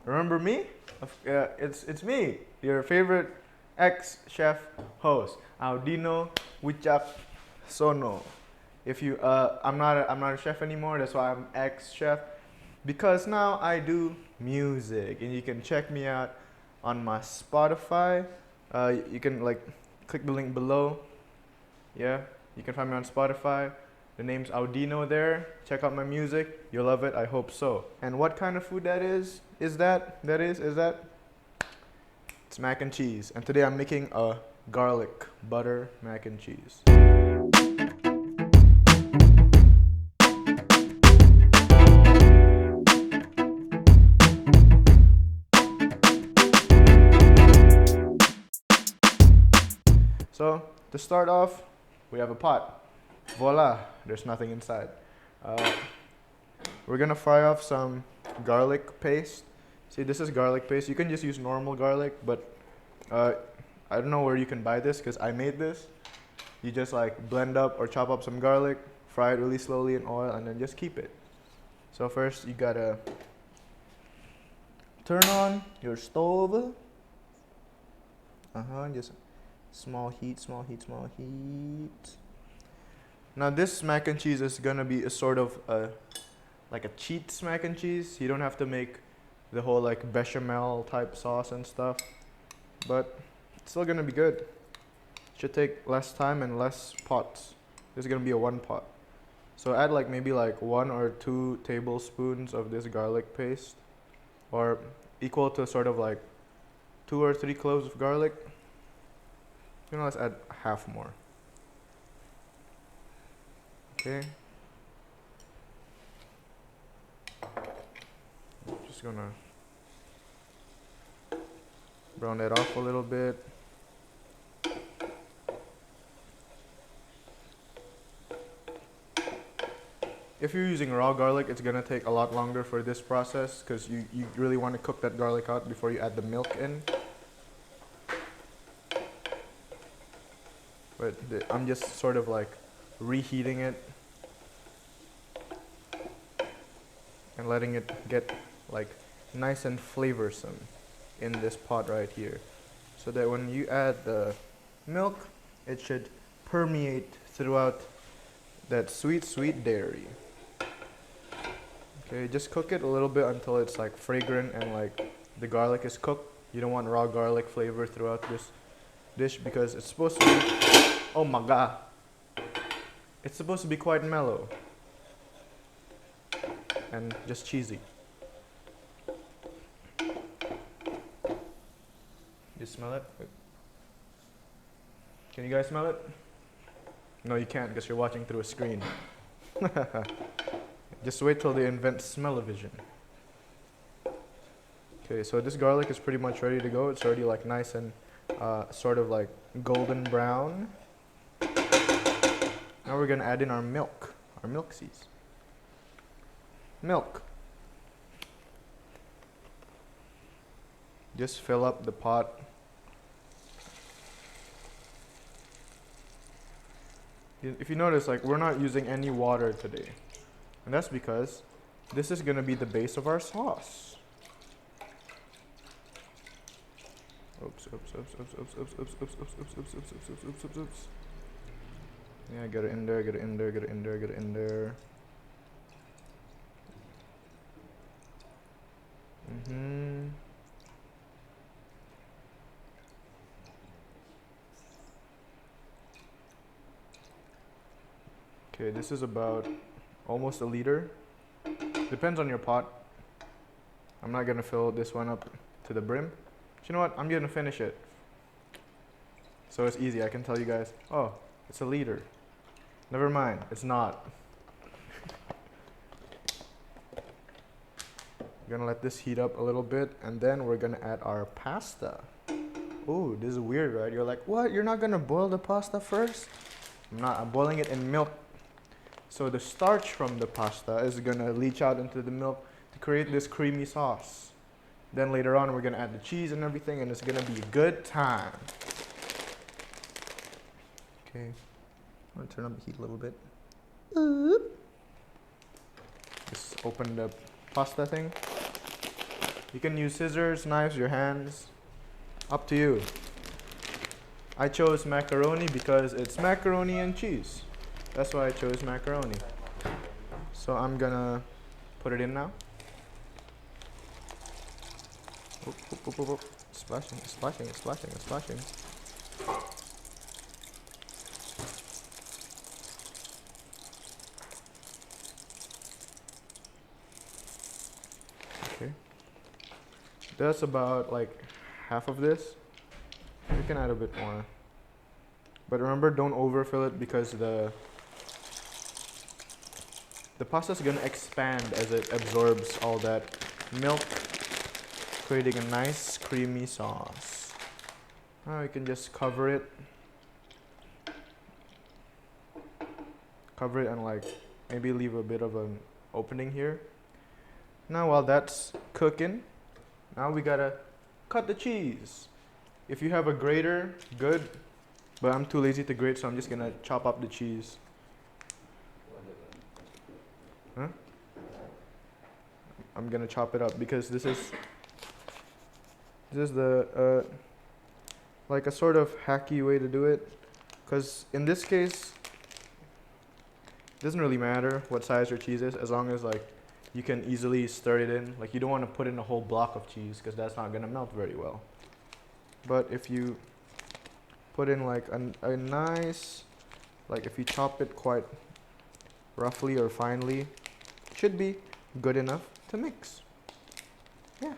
Remember me? It's me, your favorite ex-chef host, Audino Wicaksono. If you I'm not a chef anymore. That's why I'm ex-chef, because now I do music, and you can check me out on my Spotify. You can like click the link below. Yeah, you can find me on Spotify. The name's Audino there. Check out my music. You'll love it. I hope so. And what kind of food that is? Is that? It's mac and cheese. And today I'm making a garlic butter mac and cheese. So to start off, we have a pot. Voila, there's nothing inside. Uh, we're gonna fry off some garlic paste. See, this is garlic paste. You can just use normal garlic, but uh, I don't know where you can buy this because I made this. You just like blend up or chop up some garlic, fry it really slowly in oil, and then just keep it. So first you gotta turn on your stove. Just small heat. Now this mac and cheese is gonna be a sort of like a cheats mac and cheese. You don't have to make the whole like bechamel type sauce and stuff, but it's still gonna be good. Should take less time and less pots. This is gonna be a one pot. So add like maybe like 1 or 2 tablespoons of this garlic paste, or equal to sort of like 2 or 3 cloves of garlic. You know, let's add half more. Okay. Just gonna brown that off a little bit. If you're using raw garlic, it's gonna take a lot longer for this process because you really want to cook that garlic out before you add the milk in. But I'm just sort of like reheating it and letting it get like nice and flavorsome in this pot right here, so that when you add the milk, it should permeate throughout that sweet dairy. Okay, just cook it a little bit until it's like fragrant and like the garlic is cooked. You don't want raw garlic flavor throughout this dish because it's supposed to be, oh my god, it's supposed to be quite mellow and just cheesy. You smell it? Can you guys smell it? No, you can't because you're watching through a screen. Just wait till they invent smell-o-vision. Okay, so this garlic is pretty much ready to go. It's already like nice and sort of like golden brown. Now we're gonna add in our milk seeds. Milk. Just fill up the pot. If you notice, like, we're not using any water today. And that's because this is gonna be the base of our sauce. Oops. Yeah, get it in there. Okay, this is about almost a liter. Depends on your pot. I'm not gonna fill this one up to the brim. But you know what? I'm gonna finish it. So it's easy. I can tell you guys, oh, it's a liter. Never mind, it's not. We're gonna let this heat up a little bit, and then we're gonna add our pasta. Ooh, this is weird, right? You're like, what? You're not gonna boil the pasta first? I'm not. I'm boiling it in milk. So the starch from the pasta is gonna leach out into the milk to create this creamy sauce. Then later on, we're gonna add the cheese and everything, and it's gonna be a good time. Okay, I'm gonna turn up the heat a little bit. Just open the pasta thing. You can use scissors, knives, your hands. Up to you. I chose macaroni because it's macaroni and cheese. That's why I chose macaroni. So I'm gonna put it in now. Oop, oop, oop, oop, oop. Splashing, it's splashing, it's splashing, it's splashing. Okay. That's about like half of this. You can add a bit more. But remember, don't overfill it because the pasta is gonna expand as it absorbs all that milk, creating a nice creamy sauce. Now you can just cover it and like maybe leave a bit of an opening here. Now while that's cooking, now we gotta cut the cheese. If you have a grater, good, but I'm too lazy to grate, so I'm just gonna chop up the cheese. Huh? I'm gonna chop it up because this is the like a sort of hacky way to do it, because in this case it doesn't really matter what size your cheese is, as long as like you can easily stir it in. Like you don't want to put in a whole block of cheese because that's not gonna melt very well. But if you put in like a nice, like if you chop it quite roughly or finely, it should be good enough to mix. Yeah.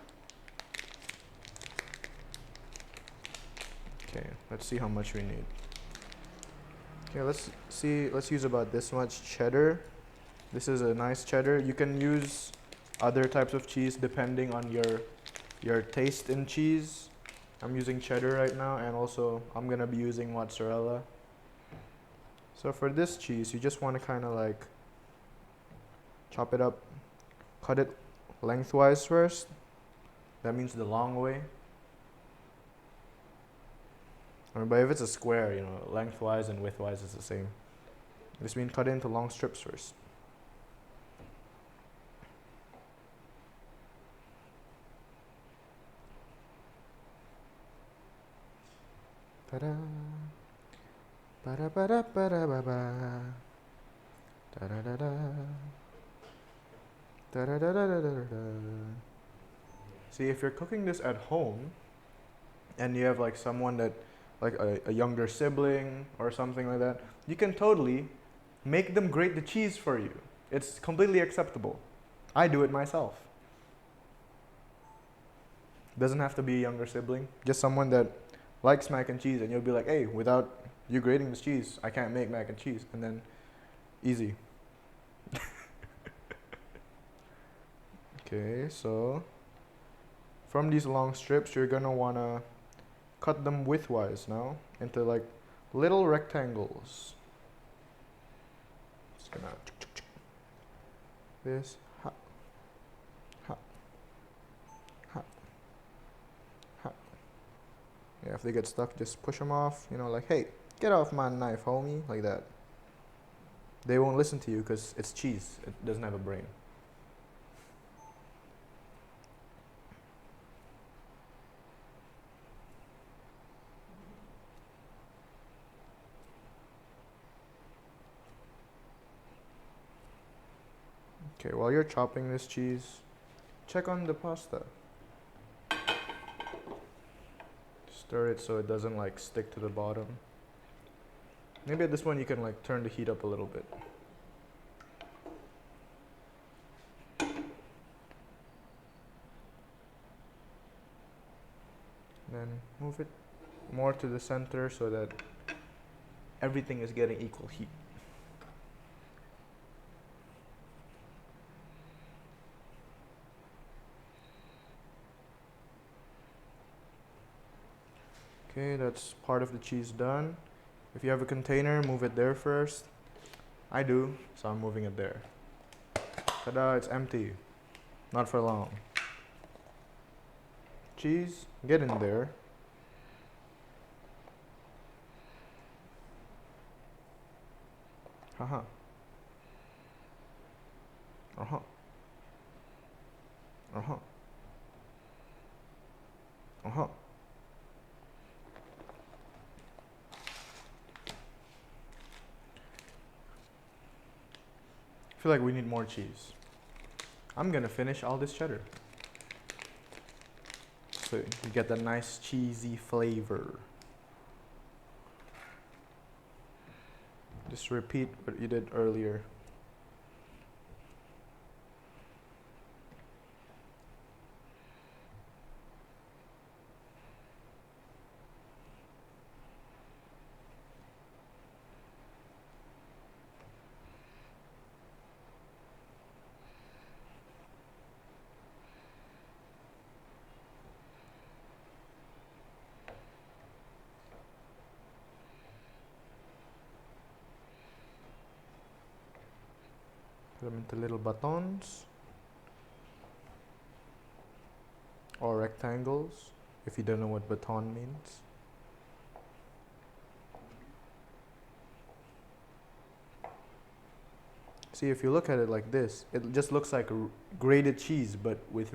Okay, let's see how much we need. Okay, let's use about this much cheddar. This is a nice cheddar. You can use other types of cheese depending on your taste in cheese. I'm using cheddar right now, and also I'm gonna be using mozzarella. So for this cheese, you just want to kind of like chop it up, cut it lengthwise first. That means the long way. But if it's a square, you know, lengthwise and widthwise is the same. This means cut it into long strips first. Ta-da. Ba-da-ba-da-ba-da-ba-ba. Da-da-da-da. Da-da-da-da-da-da-da. See, if you're cooking this at home and you have like someone that, like a younger sibling or something like that, you can totally make them grate the cheese for you. It's completely acceptable. I do it myself. Doesn't have to be a younger sibling, just someone that likes mac and cheese, and you'll be like, hey, without you grating this cheese, I can't make mac and cheese. And then easy. Okay, so from these long strips, you're gonna wanna cut them widthwise now into like little rectangles. Just gonna this, ha, ha, ha, ha. Yeah, if they get stuck, just push them off. You know, like, hey, get off my knife, homie, like that. They won't listen to you because it's cheese. It doesn't have a brain. Okay, while you're chopping this cheese, check on the pasta. Stir it so it doesn't like stick to the bottom. Maybe at this point you can like turn the heat up a little bit. Then move it more to the center so that everything is getting equal heat. Okay, that's part of the cheese done. If you have a container, move it there first. I do, so I'm moving it there. Ta-da, it's empty. Not for long. Cheese, get in there. Haha. Uh-huh. Uh-huh. feel like we need more cheese. I'm gonna finish all this cheddar. So you get that nice cheesy flavor. Just repeat what you did earlier. Put them into little batons or rectangles if you don't know what baton means. See, if you look at it like this, it just looks like a grated cheese, but with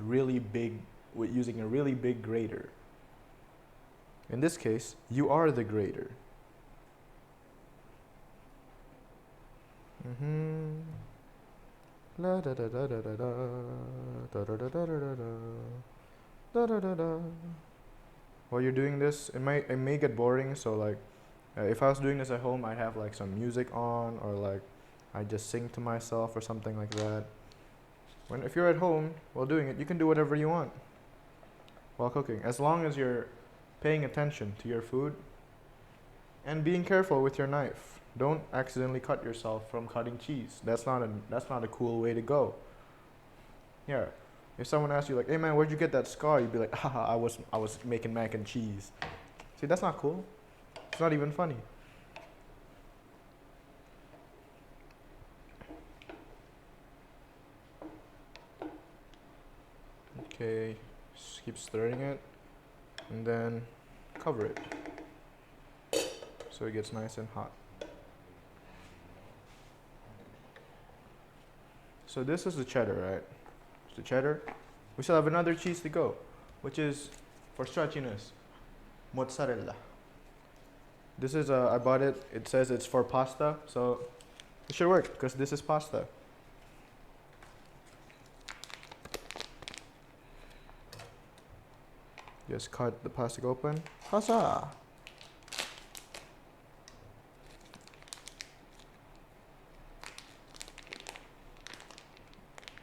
using a really big grater. In this case, you are the grater. La da da da da da da da da da da da da da da da. While you're doing this, it may get boring. So like, if I was doing this at home, I'd have like some music on, or like I just sing to myself or something like that. If you're at home while doing it, you can do whatever you want while cooking, as long as you're paying attention to your food and being careful with your knife. Don't accidentally cut yourself from cutting cheese. That's not a cool way to go. Yeah. If someone asks you like, "Hey man, where'd you get that scar?" You'd be like, "Haha, I was making mac and cheese." See, that's not cool. It's not even funny. Okay, just keep stirring it and then cover it so it gets nice and hot. So this is the cheddar, right? It's the cheddar. We still have another cheese to go, which is for stretchiness, mozzarella. This is I bought it. It says it's for pasta, so it should work because this is pasta. Just cut the plastic open. Huzzah!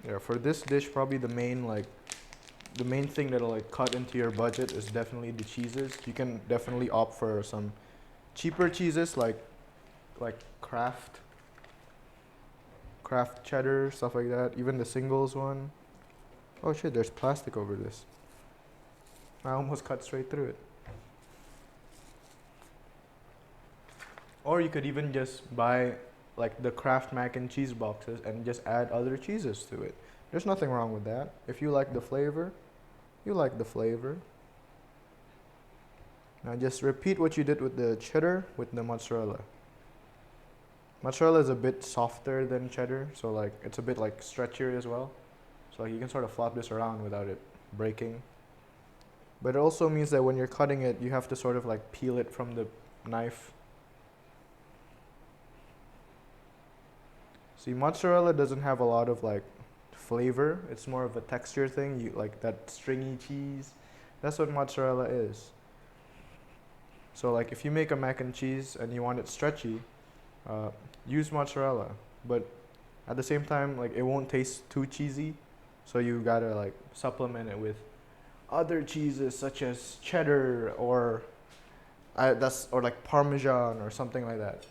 Yeah, for this dish, probably the main thing that'll like cut into your budget is definitely the cheeses. You can definitely opt for some cheaper cheeses like Kraft cheddar, stuff like that. Even the singles one. Oh shit, there's plastic over this. I almost cut straight through it. Or you could even just buy like the Kraft mac and cheese boxes and just add other cheeses to it. There's nothing wrong with that. If you like the flavor, you like the flavor. Now just repeat what you did with the cheddar with the mozzarella. Mozzarella is a bit softer than cheddar, so like it's a bit like stretchier as well. So like you can sort of flop this around without it breaking. But it also means that when you're cutting it, you have to sort of like peel it from the knife. See, mozzarella doesn't have a lot of like flavor. It's more of a texture thing. You like that stringy cheese. That's what mozzarella is. So like if you make a mac and cheese and you want it stretchy, use mozzarella. But at the same time, like it won't taste too cheesy. So you gotta like supplement it with other cheeses such as cheddar or like Parmesan or something like that.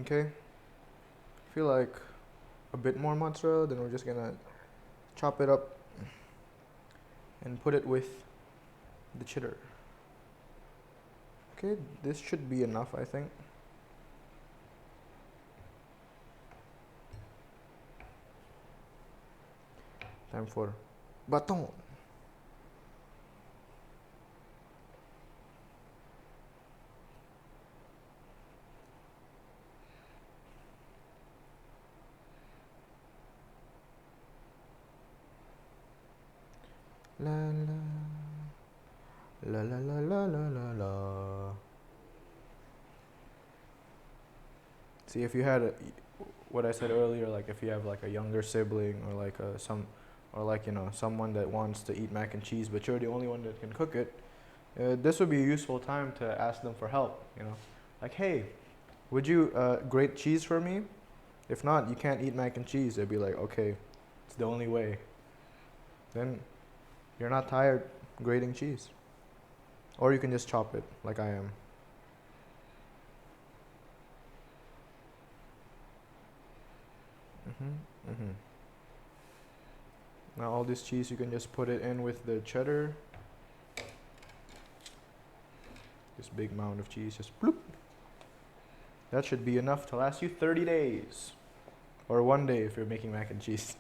Okay, feel like a bit more mozzarella, then we're just gonna chop it up and put it with the cheddar. Okay, this should be enough, I think. Time for baton. La la la la la la la la la. See, if you had what I said earlier, like if you have like a younger sibling or like or like someone that wants to eat mac and cheese, but you're the only one that can cook it, this would be a useful time to ask them for help. Like, hey, would you grate cheese for me? If not, you can't eat mac and cheese. They'd be like, okay, it's the only way. Then you're not tired grating cheese. Or you can just chop it like I am. Now all this cheese, you can just put it in with the cheddar. This big mound of cheese, just bloop. That should be enough to last you 30 days. Or 1 day if you're making mac and cheese.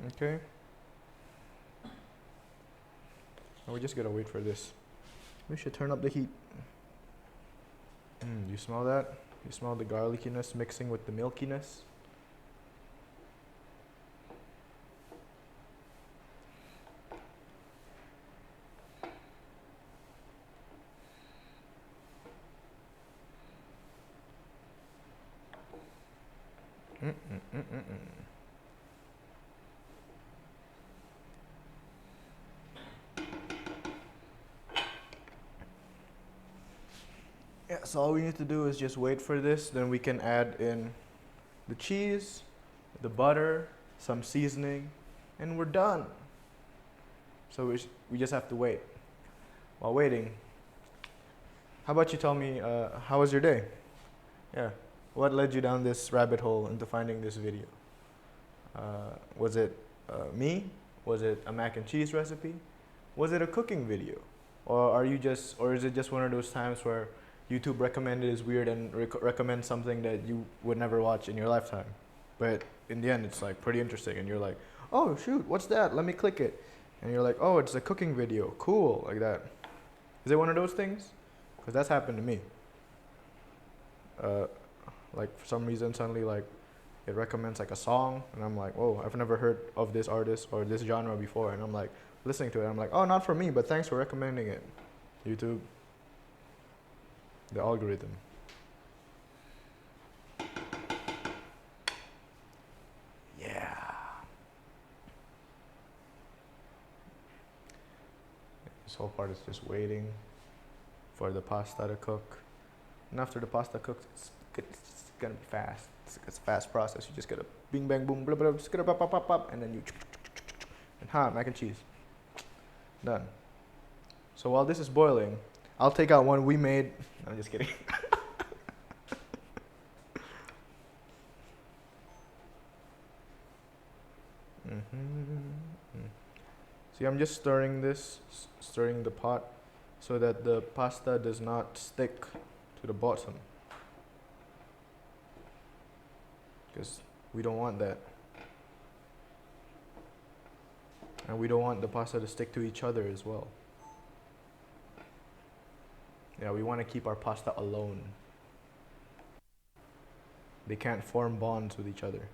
Okay. Now we just gotta wait for this. We should turn up the heat. You smell that? You smell the garlickiness mixing with the milkiness? Yeah, so all we need to do is just wait for this, then we can add in the cheese, the butter, some seasoning, and we're done. So we just have to wait. While waiting, how about you tell me, how was your day? Yeah, what led you down this rabbit hole into finding this video? Was it me? Was it a mac and cheese recipe? Was it a cooking video? Or is it just one of those times where YouTube recommended is weird and recommend something that you would never watch in your lifetime, but in the end it's like pretty interesting, and you're like, oh shoot, what's that? Let me click it, and you're like, oh, it's a cooking video, cool, like that. Is it one of those things? Because that's happened to me. Like for some reason suddenly like it recommends like a song, and I'm like, whoa, I've never heard of this artist or this genre before, and I'm like listening to it, I'm like, oh, not for me, but thanks for recommending it, YouTube. The algorithm. Yeah. This whole part is just waiting for the pasta to cook. And after the pasta cooks, it's gonna be fast. It's a fast process. You just gotta bing bang boom blah blah, just gotta pop pop pop pop, and then you and mac and cheese. Done. So while this is boiling, I'll take out one we made. I'm just kidding. See, I'm just stirring the pot, so that the pasta does not stick to the bottom. Because we don't want that. And we don't want the pasta to stick to each other as well. Yeah, we want to keep our pasta alone. They can't form bonds with each other.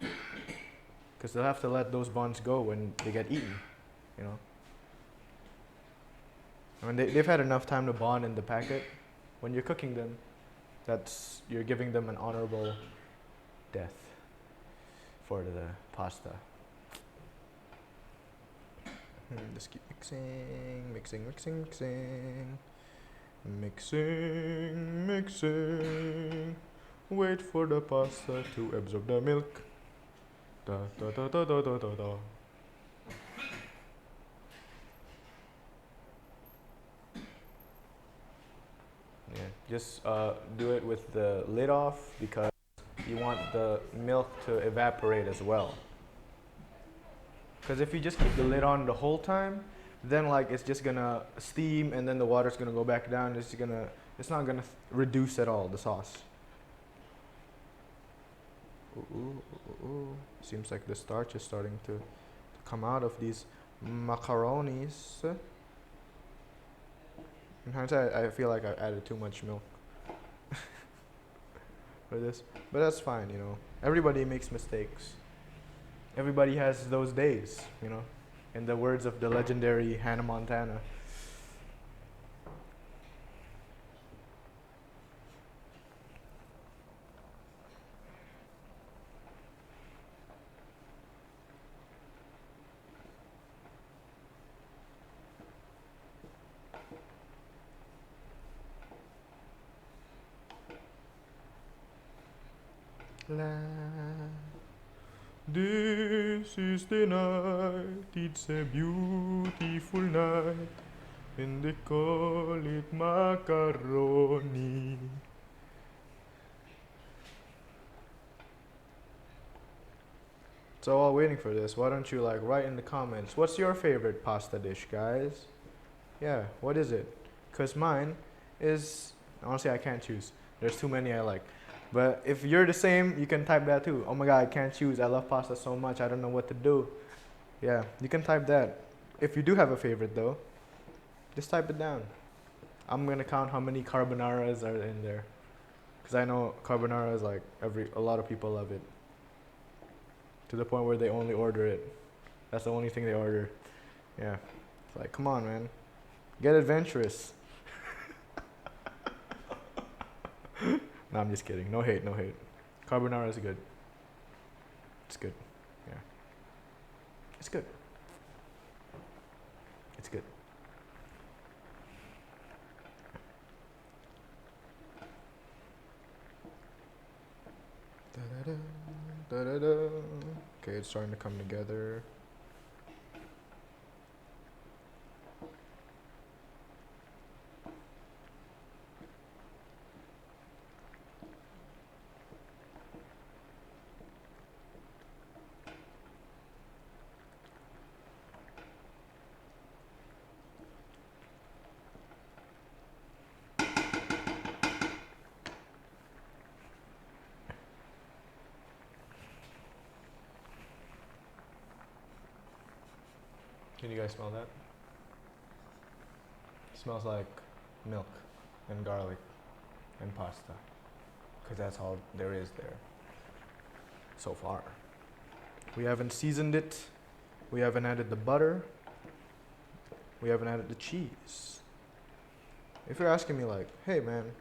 Because they'll have to let those bonds go when they get eaten, I mean, they've had enough time to bond in the packet. When you're cooking them, you're giving them an honorable death for the pasta. Just keep mixing. Mixing. Wait for the pasta to absorb the milk. Da da da da da da da da. Yeah, just do it with the lid off, because you want the milk to evaporate as well. Because if you just keep the lid on the whole time, then like it's just gonna steam, and then the water's gonna go back down. It's not gonna reduce at all the sauce. Ooh. Seems like the starch is starting to come out of these macaronis. In hindsight, I feel like I added too much milk for this, but that's fine. Everybody makes mistakes. Everybody has those days, you know. In the words of the legendary Hannah Montana. This is the night, it's a beautiful night, and they call it macaroni. So while waiting for this, why don't you like write in the comments, what's your favorite pasta dish, guys? Yeah, what is it? Cause mine is, honestly I can't choose. There's too many I like. But if you're the same, you can type that too. Oh my god, I can't choose. I love pasta so much, I don't know what to do. Yeah, you can type that. If you do have a favorite though, just type it down. I'm gonna count how many carbonaras are in there. Cause I know carbonara is like a lot of people love it. To the point where they only order it. That's the only thing they order. Yeah. It's like, come on, man. Get adventurous. No, I'm just kidding. No hate, no hate. Carbonara is good. It's good. Yeah. It's good. It's good. Da-da-da, da-da-da. Okay, it's starting to come together. Can you guys smell that? It smells like milk and garlic and pasta. Because that's all there is there. So far. We haven't seasoned it. We haven't added the butter. We haven't added the cheese. If you're asking me like, hey man,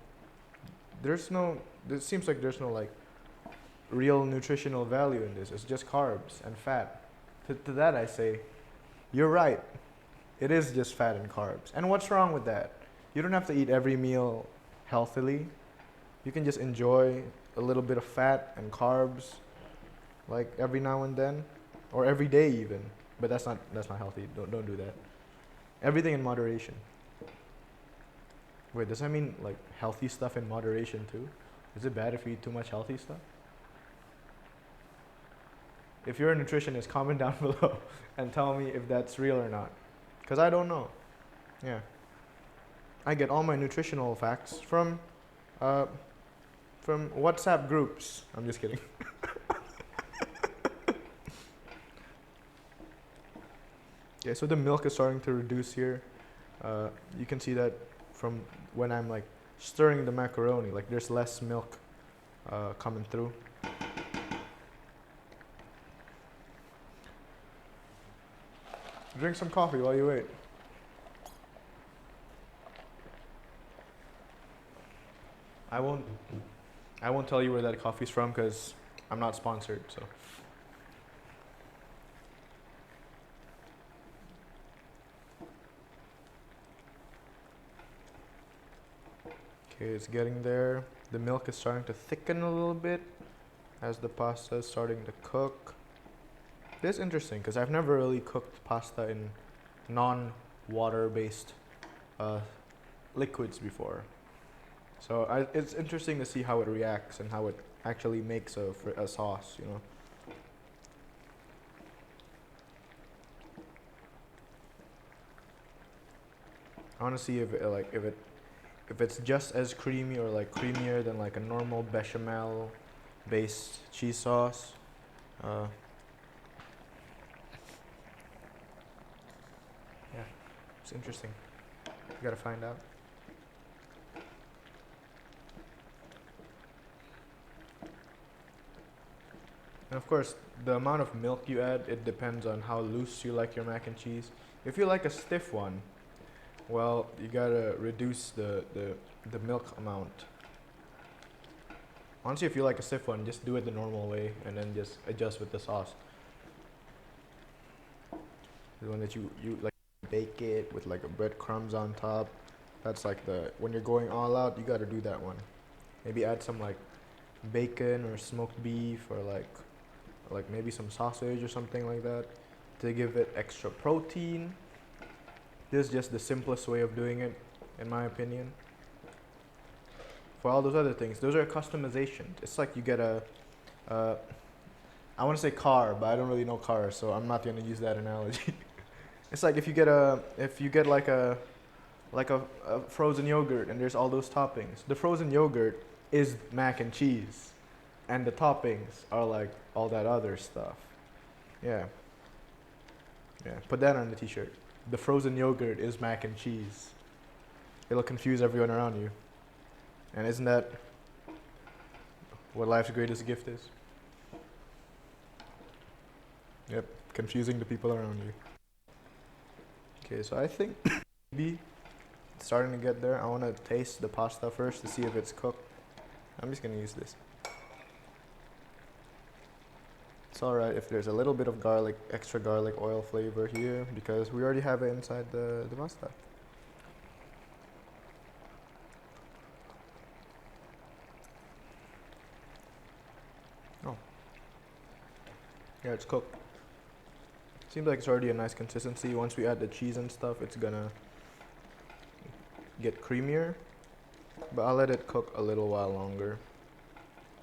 it seems like there's no like real nutritional value in this. It's just carbs and fat. To that I say, you're right. It is just fat and carbs. And what's wrong with that? You don't have to eat every meal healthily. You can just enjoy a little bit of fat and carbs like every now and then or every day even. But that's not healthy. Don't do that. Everything in moderation. Wait, does that mean like healthy stuff in moderation too? Is it bad if you eat too much healthy stuff? If you're a nutritionist, comment down below and tell me if that's real or not. Because I don't know. Yeah. I get all my nutritional facts from WhatsApp groups. I'm just kidding. Okay, so the milk is starting to reduce here. You can see that from when I'm like stirring the macaroni, like there's less milk coming through. Drink some coffee while you wait. I won't tell you where that coffee's from because I'm not sponsored, so. Okay, it's getting there. The milk is starting to thicken a little bit as the pasta is starting to cook. This is interesting because I've never really cooked pasta in non-water based liquids before. So it's interesting to see how it reacts and how it actually makes a sauce, you know. I want to see if it's just as creamy or like creamier than like a normal bechamel based cheese sauce. Yeah, it's interesting. You gotta find out. And of course, the amount of milk you add, it depends on how loose you like your mac and cheese. If you like a stiff one, well, you gotta reduce the milk amount. Honestly, if you like a stiff one, just do it the normal way and then just adjust with the sauce. The one that you like bake it with like a breadcrumbs on top. That's like when you're going all out, you gotta do that one. Maybe add some like bacon or smoked beef or like maybe some sausage or something like that to give it extra protein. This is just the simplest way of doing it, in my opinion. For all those other things, those are customizations. It's like you get I want to say car, but I don't really know cars, so I'm not gonna use that analogy. It's like if you get like a frozen yogurt and there's all those toppings. The frozen yogurt is mac and cheese, and the toppings are like all that other stuff. Yeah. Put that on the t-shirt. The frozen yogurt is mac and cheese. It'll confuse everyone around you. And isn't that what life's greatest gift is? Yep, confusing the people around you. Okay, so I think maybe it's starting to get there. I want to taste the pasta first to see if it's cooked. I'm just going to use this. It's alright if there's a little bit of garlic, extra garlic oil flavor here because we already have it inside the pasta. Oh. Yeah, it's cooked. Seems like it's already a nice consistency. Once we add the cheese and stuff, it's gonna get creamier. But I'll let it cook a little while longer.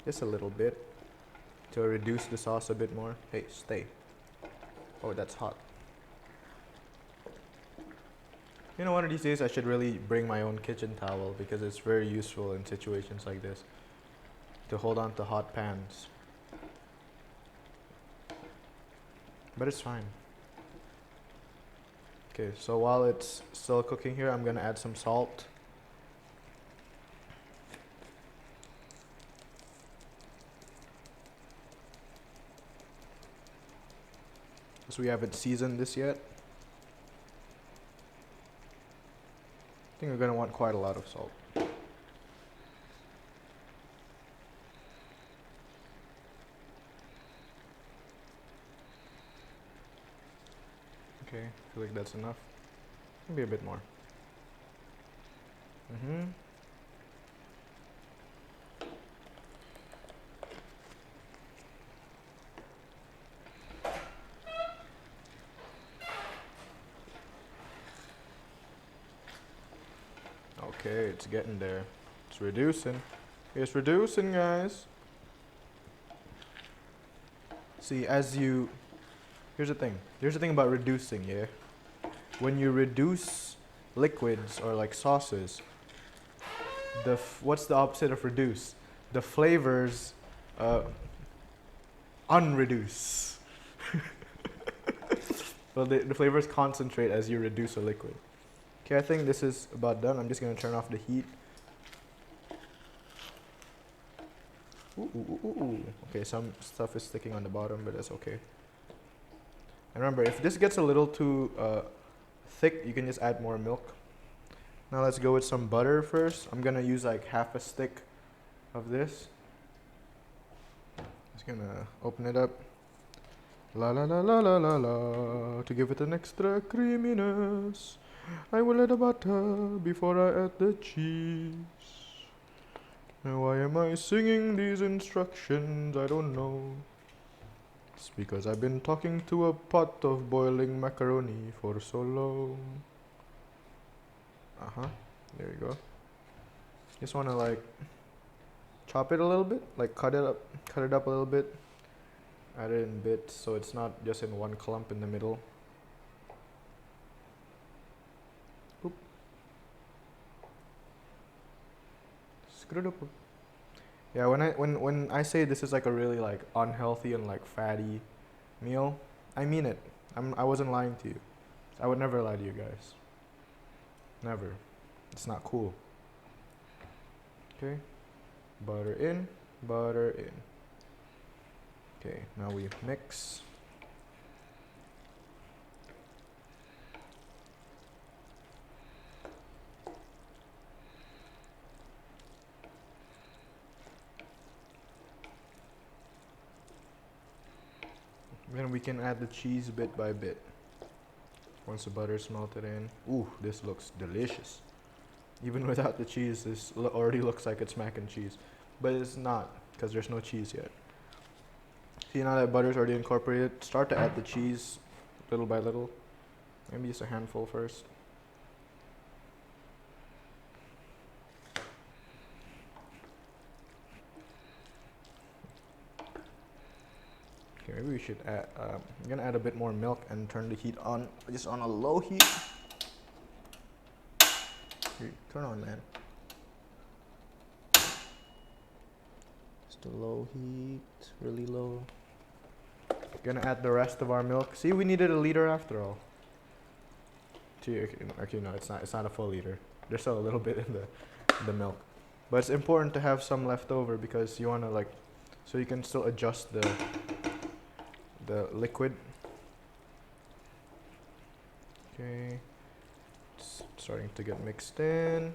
Just a little bit. To reduce the sauce a bit more. Hey, stay. Oh, that's hot. You know, one of these days I should really bring my own kitchen towel because it's very useful in situations like this. To hold on to hot pans. But it's fine. Okay, so while it's still cooking here, I'm gonna add some salt. So we haven't seasoned this yet. I think we're gonna want quite a lot of salt. Okay, I feel like that's enough. Maybe a bit more. Okay, it's getting there. It's reducing. It's reducing, guys. See, here's the thing. Here's the thing about reducing, yeah? When you reduce liquids or like sauces, what's the opposite of reduce? The flavors unreduce. Well, the flavors concentrate as you reduce a liquid. Okay, I think this is about done. I'm just gonna turn off the heat. Ooh. Okay, some stuff is sticking on the bottom, but that's okay. And remember, if this gets a little too thick, you can just add more milk. Now let's go with some butter first. I'm gonna use like half a stick of this. Just gonna open it up. La la la la la la la. To give it an extra creaminess, I will add the butter before I add the cheese. Now why am I singing these instructions? I don't know. It's because I've been talking to a pot of boiling macaroni for so long. There you go. Just wanna like chop it a little bit, like cut it up a little bit. Add it in bits so it's not just in one clump in the middle. Oop. Screw it up. Yeah, when I say this is like a really like unhealthy and like fatty meal, I mean it. I wasn't lying to you. I would never lie to you guys. Never. It's not cool. Okay. Butter in, butter in. Okay, now we mix. Then we can add the cheese bit by bit. Once the butter's melted in. Ooh, this looks delicious. Even without the cheese, this already looks like it's mac and cheese. But it's not, because there's no cheese yet. See, now that butter's already incorporated, start to add the cheese little by little. Maybe just a handful first. Okay, maybe we should add, I'm gonna add a bit more milk and turn the heat on, just on a low heat. Here, turn on, man. Just a low heat, really low. Gonna add the rest of our milk. See, we needed a liter after all. Okay, no, it's not a full liter. There's still a little bit in the milk. But it's important to have some left over because you wanna like, so you can still adjust the liquid. Okay, it's starting to get mixed in.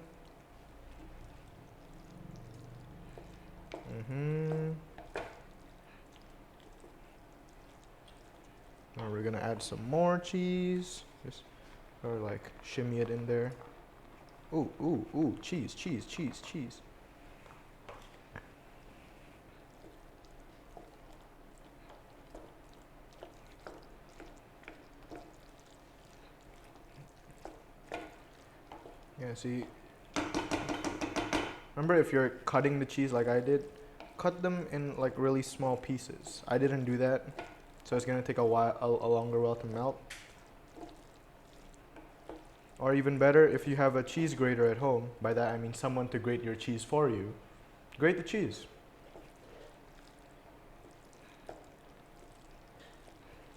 Now we're gonna add some more cheese, just or like shimmy it in there. Ooh, ooh, ooh, cheese, cheese, cheese, cheese. Yeah, see, remember if you're cutting the cheese like I did, cut them in like really small pieces. I didn't do that, so it's gonna take a longer while to melt. Or even better, if you have a cheese grater at home, by that I mean someone to grate your cheese for you, grate the cheese.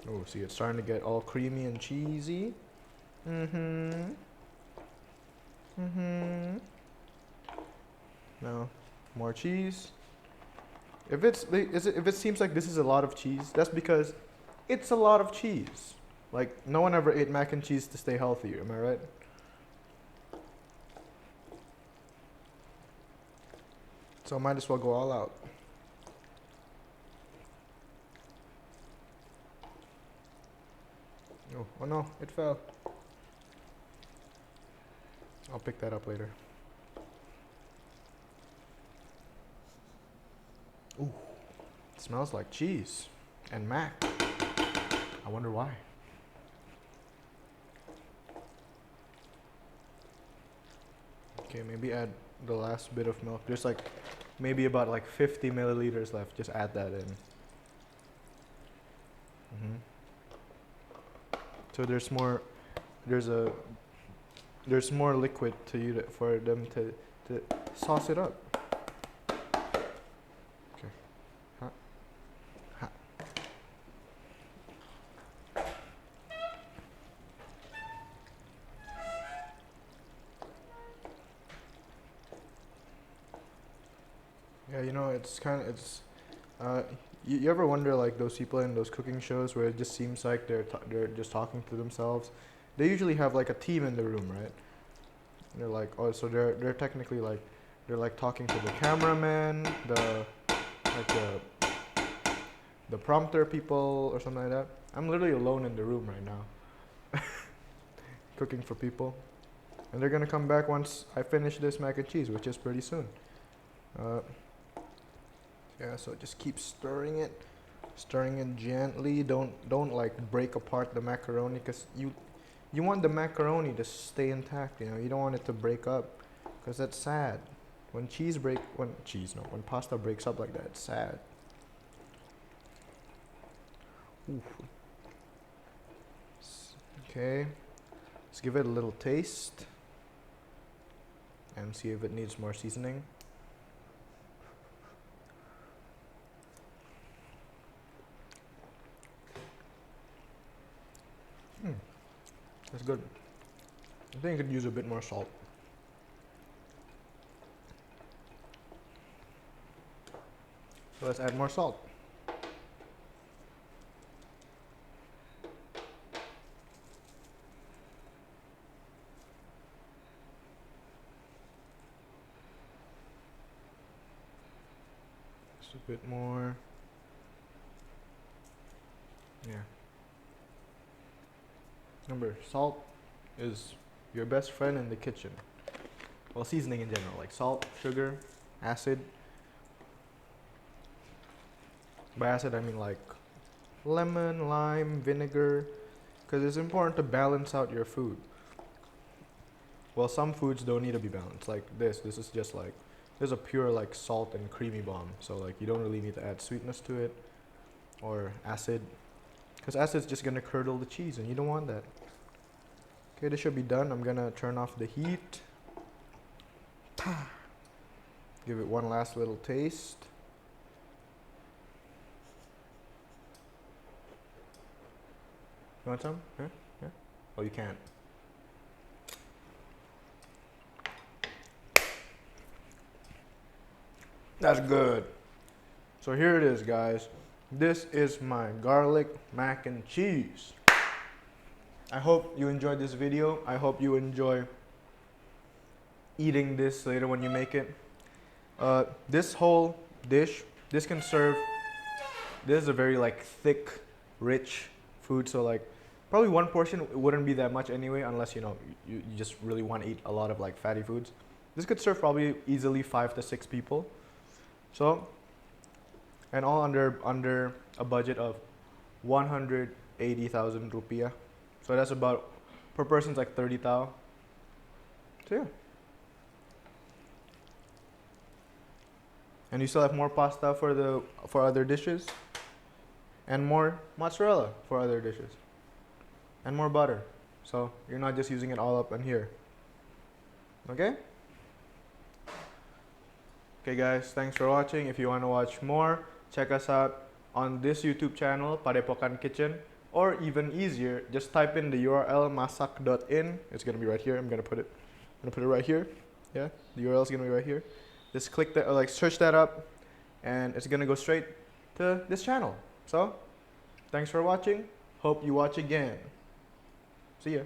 Oh, see, it's starting to get all creamy and cheesy. Now, more cheese. If it seems like this is a lot of cheese, that's because it's a lot of cheese. Like, no one ever ate mac and cheese to stay healthy, am I right? So I might as well go all out. Oh no, it fell. I'll pick that up later. Ooh, it smells like cheese and mac. I wonder why. Okay, maybe add the last bit of milk. There's like maybe about like 50 milliliters left. Just add that in. So there's more liquid to you for them to sauce it up. Okay. Ha. Ha. Yeah, you know, you ever wonder like those people in those cooking shows where it just seems like they're just talking to themselves? They usually have like a team in the room, right? And they're like, oh, so they're technically like they're like talking to the cameraman, the prompter people or something like that. I'm literally alone in the room right now, cooking for people, and they're gonna come back once I finish this mac and cheese, which is pretty soon. Yeah, so just keep stirring it gently. Don't like break apart the macaroni, because you want the macaroni to stay intact. You know, you don't want it to break up, because that's sad. When pasta breaks up like that, it's sad. Ooh. Okay, let's give it a little taste and see if it needs more seasoning. That's good. I think I could use a bit more salt. So let's add more salt. Just a bit more. Yeah. Remember, salt is your best friend in the kitchen. Well, seasoning in general, like salt, sugar, acid. By acid, I mean like lemon, lime, vinegar, because it's important to balance out your food. Well, some foods don't need to be balanced, like this. This is just like, there's a pure like salt and creamy bomb. So like you don't really need to add sweetness to it or acid, because acid's just gonna curdle the cheese and you don't want that. Okay, this should be done. I'm gonna turn off the heat. Give it one last little taste. You want some? Yeah? Yeah? Oh, you can't. That's good. So here it is, guys. This is my garlic mac and cheese. I hope you enjoyed this video. I hope you enjoy eating this later when you make it. This whole dish, this can serve, this is a very like thick, rich food. So like probably one portion wouldn't be that much anyway, unless you know you just really want to eat a lot of like fatty foods. This could serve probably easily 5 to 6 people. So, and all under a budget of 180,000 rupiah. So that's about, per person's like 30 thou. So yeah. And you still have more pasta for other dishes, and more mozzarella for other dishes, and more butter. So you're not just using it all up in here. Okay? Okay guys, thanks for watching. If you want to watch more, check us out on this YouTube channel, Padepokan Kitchen, or even easier, just type in the URL masak.in. It's gonna be right here. I'm gonna put it right here. Yeah, the URL is gonna be right here. Just click that, or like search that up, and it's gonna go straight to this channel. So, thanks for watching. Hope you watch again. See ya.